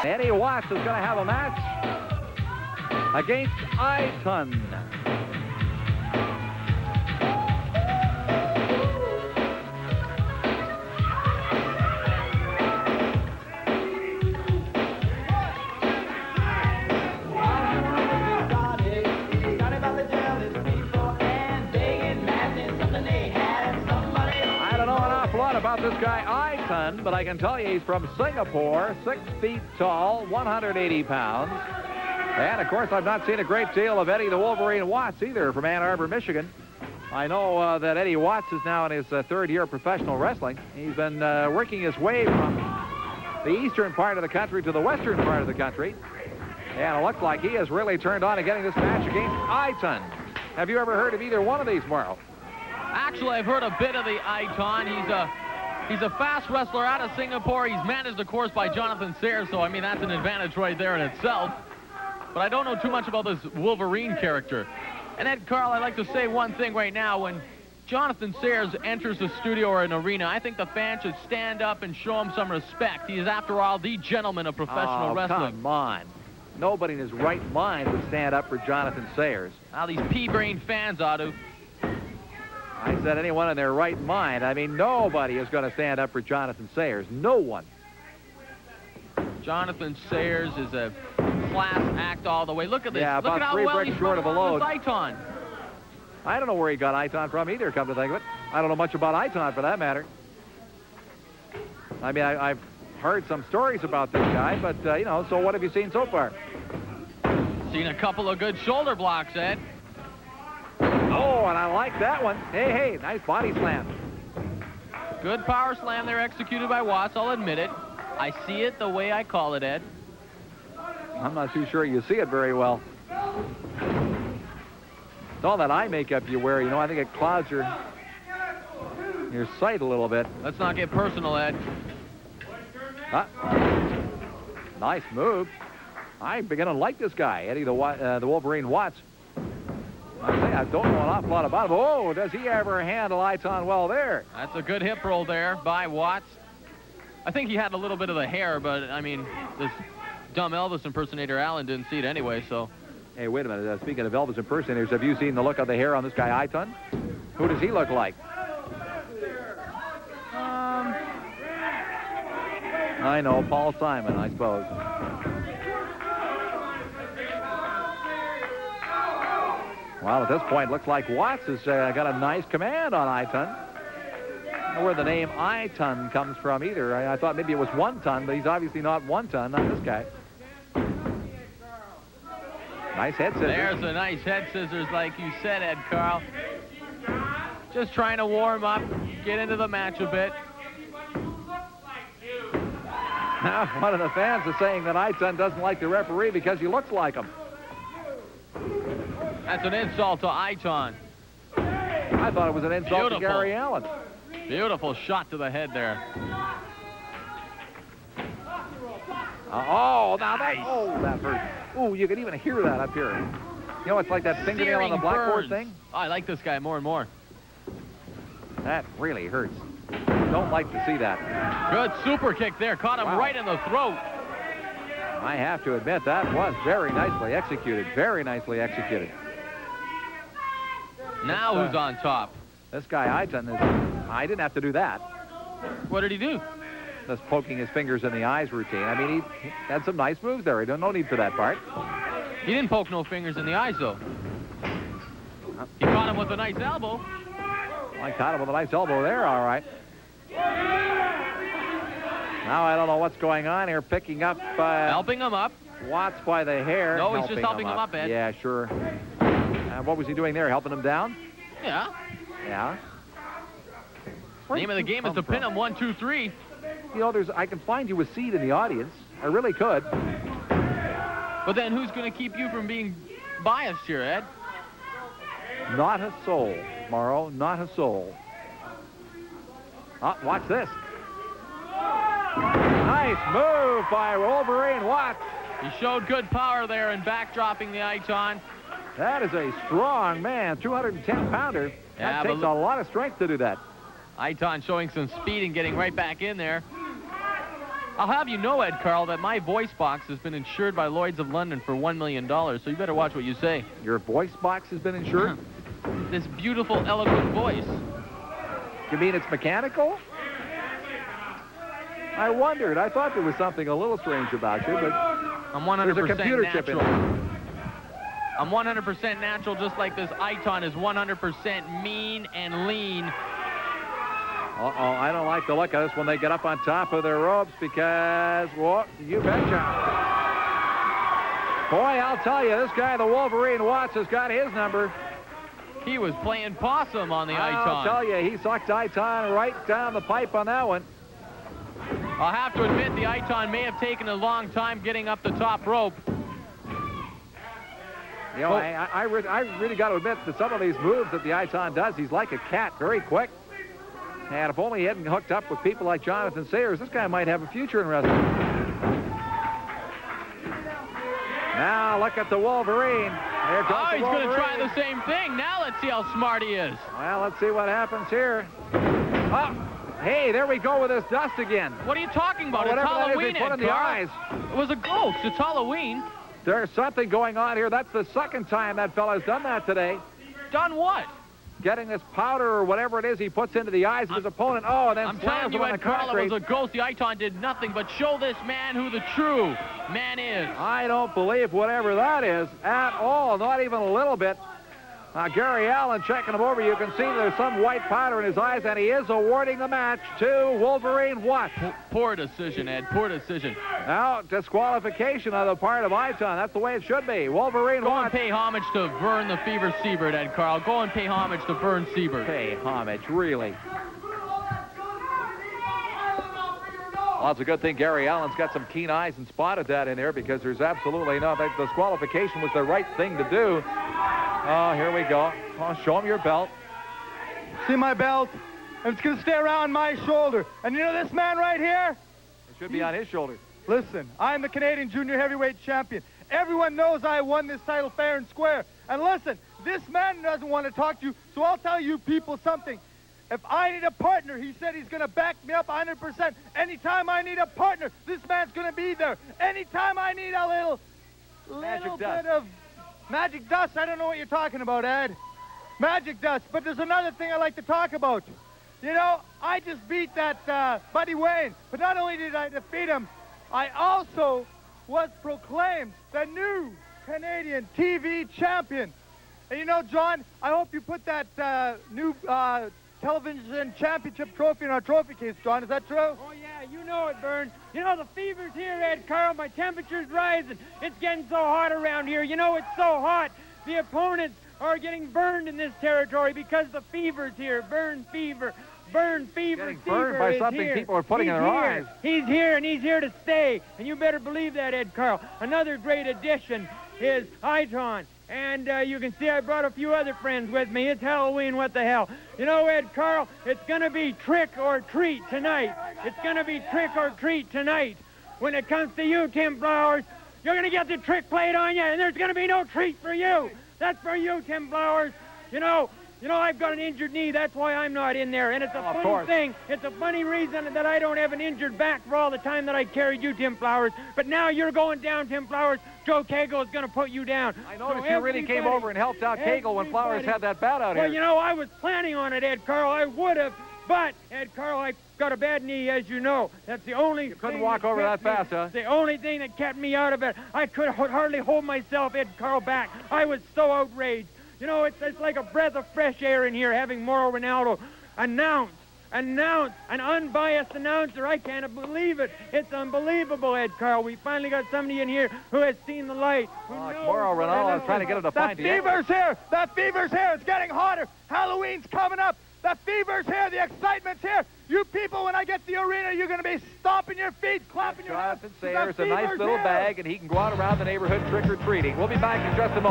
Eddie Watts is going to have a match against Iton. About this guy Iton, but I can tell you he's from Singapore, 6 feet tall, 180 pounds. And of course, I've not seen a great deal of Eddie the Wolverine Watts either from Ann Arbor, Michigan. I know that Eddie Watts is now in his third year of professional wrestling. He's been working his way from the eastern part of the country to the western part of the country. And it looks like he has really turned on to getting this match against Iton. Have you ever heard of either one of these, Mauro? Actually, I've heard a bit of the Iton. He's a fast wrestler out of Singapore. He's managed, of course, by Jonathan Sayers, so, I mean, that's an advantage right there in itself. But I don't know too much about this Wolverine character. And Ed, Carl, I'd like to say one thing right now. When Jonathan Sayers enters a studio or an arena, I think the fans should stand up and show him some respect. He is, after all, the gentleman of professional wrestling. Come on. Nobody in his right mind would stand up for Jonathan Sayers. Now, these pea-brain fans ought to. I said anyone in their right mind. I mean, nobody is going to stand up for Jonathan Sayers. No one. Jonathan Sayers is a class act all the way. Look at this. Yeah, Look about at how 3 well bricks he's short of a load. Iton. I don't know where he got Iton from either, come to think of it. I don't know much about Iton for that matter. I mean, I've heard some stories about this guy, but, you know, so what have you seen so far? Seen a couple of good shoulder blocks, Ed. Oh, and I like that one. Hey, nice body slam. Good power slam there executed by Watts, I'll admit it. I see it the way I call it, Ed. I'm not too sure you see it very well. It's all that eye makeup you wear, you know. I think it clouds your sight a little bit. Let's not get personal, Ed. Nice move. I'm beginning to like this guy, Eddie the Wolverine Watts. I don't know an awful lot about him. Oh, does he ever handle Iton well there? That's a good hip roll there by Watts. I think he had a little bit of the hair, but, I mean, this dumb Elvis impersonator Allen didn't see it anyway, so. Hey, wait a minute. Speaking of Elvis impersonators, have you seen the look of the hair on this guy Iton? Who does he look like? I know, Paul Simon, I suppose. Well, at this point, looks like Watts has got a nice command on Iton. I don't know where the name Iton comes from either. I thought maybe it was 1 ton, but he's obviously not 1 ton, not this guy. Nice head scissors. There's a nice head scissors, like you said, Ed Carl. Just trying to warm up, get into the match a bit. Now, one of the fans is saying that Iton doesn't like the referee because he looks like him. That's an insult to Iton. I thought it was an insult to Gary Allen. Beautiful shot to the head there. Now that hurt. Oh, you can even hear that up here. You know, it's like that fingernail on the blackboard thing. Oh, I like this guy more and more. That really hurts. Don't like to see that. Good super kick there. Caught him right in the throat. I have to admit, that was very nicely executed. Very nicely executed. Now who's on top? This guy Iton is... I didn't have to do that. What did he do? Just poking his fingers in the eyes routine. I mean, he had some nice moves there. No need for that part. He didn't poke no fingers in the eyes, though. He caught him with a nice elbow. I caught him with a nice elbow there, all right. Now I don't know what's going on here. Picking up... helping him up. Watts by the hair. No, he's just helping him up, Ed. Yeah, sure. What was he doing there? Helping him down? Yeah. Yeah. Name of the game is to pin him 1, 2, 3. You know, I can find you a seat in the audience. I really could. But then who's going to keep you from being biased here, Ed? Not a soul, Mauro. Not a soul. Watch this. Nice move by Wolverine Watts. He showed good power there in backdropping the Iton. That is a strong man, 210-pounder. That takes a lot of strength to do that. Iton showing some speed and getting right back in there. I'll have you know, Ed Carl, that my voice box has been insured by Lloyd's of London for $1 million, so you better watch what you say. Your voice box has been insured? This beautiful, eloquent voice. You mean it's mechanical? I wondered. I thought there was something a little strange about you, but I'm 100% there's a computer natural. chip in it. I'm 100% natural, just like this Iton is 100% mean and lean. Uh-oh, I don't like the look of this when they get up on top of their ropes because, well, you betcha. Boy, I'll tell you, this guy, the Wolverine Watts, has got his number. He was playing possum on the Iton. I'll tell you, he sucked Iton right down the pipe on that one. I'll have to admit the Iton may have taken a long time getting up the top rope. You know, I really got to admit that some of these moves that the Iton does, he's like a cat, very quick. And if only he hadn't hooked up with people like Jonathan Sayers, this guy might have a future in wrestling. Now look at the Wolverine. There goes the he's Wolverine. going to try the same thing. Now let's see how smart he is. Well, let's see what happens here. Oh, hey, there we go with this dust again. What are you talking about? Well, It's whatever that is Halloween, they put in Ed the Carl. eyes. It was a ghost. It's Halloween. There's something going on here. That's the second time that fella's done that today. Done what? Getting this powder or whatever it is he puts into the eyes of his opponent. Oh, and then I'm slams telling you, him on the Ed Carl, it concrete. was a ghost. The Iton did nothing but show this man who the true man is. I don't believe whatever that is at all, not even a little bit. Gary Allen checking him over. You can see there's some white powder in his eyes, and he is awarding the match to Wolverine Watts. Poor decision, Ed. Poor decision. Now, disqualification on the part of Iton. That's the way it should be. Wolverine Go and Watts. pay homage to Vern the Fever Siebert, Ed Carl. Go and pay homage to Vern Siebert. Pay homage, really. Well, it's a good thing Gary Allen's got some keen eyes and spotted that in there because there's absolutely no... That disqualification was the right thing to do. Oh, here we go. Oh, show him your belt. See my belt? It's going to stay around my shoulder. And you know this man right here? It should be on his shoulder. Listen, I'm the Canadian Junior Heavyweight Champion. Everyone knows I won this title fair and square. And listen, this man doesn't want to talk to you, so I'll tell you people something. If I need a partner, he said he's going to back me up 100%. Anytime I need a partner, this man's going to be there. Anytime I need a little bit of magic dust, I don't know what you're talking about, Ed. Magic dust. But there's another thing I like to talk about. You know, I just beat that Buddy Wayne. But not only did I defeat him, I also was proclaimed the new Canadian TV champion. And you know, John, I hope you put that new television championship trophy in our trophy case, John. Is that true? Oh, yeah, you know it, Vern. You know, the fever's here, Ed Carl. My temperature's rising. It's getting so hot around here. You know, it's so hot. The opponents are getting burned in this territory because the fever's here. Burn fever. Burn fever. Getting fever burned by is something here. people are putting in their eyes. He's here, and he's here to stay. And you better believe that, Ed Carl. Another great addition is Iton. And you can see I brought a few other friends with me. It's Halloween, what the hell. You know, Ed Carl, it's going to be trick or treat tonight. It's going to be trick or treat tonight. When it comes to you, Tim Flowers, you're going to get the trick played on you, and there's going to be no treat for you. That's for you, Tim Flowers. You know, I've got an injured knee. That's why I'm not in there. And it's a funny thing. It's a funny reason that I don't have an injured back for all the time that I carried you, Tim Flowers. But now you're going down, Tim Flowers. Joe Cagle is going to put you down. I noticed you really came over and helped out Cagle when Flowers had that bout out here. Well, you know, I was planning on it, Ed Carl. I would have. But, Ed Carl, I got a bad knee, as you know. That's the only You couldn't walk over that fast, huh? The only thing that kept me out of it. I could hardly hold myself, Ed Carl, back. I was so outraged. You know, it's like a breath of fresh air in here having Mauro Renaldo announce, an unbiased announcer. I can't believe it. It's unbelievable, Ed Carl. We finally got somebody in here who has seen the light. Mauro Renaldo is trying to get him to find the fever's here. The fever's here. It's getting hotter. Halloween's coming up. The fever's here. The excitement's here. You people, when I get to the arena, you're going to be stomping your feet, clapping your hands. Jonathan Sayers, a nice little bag, and he can go out around the neighborhood trick-or-treating. We'll be back in just a moment.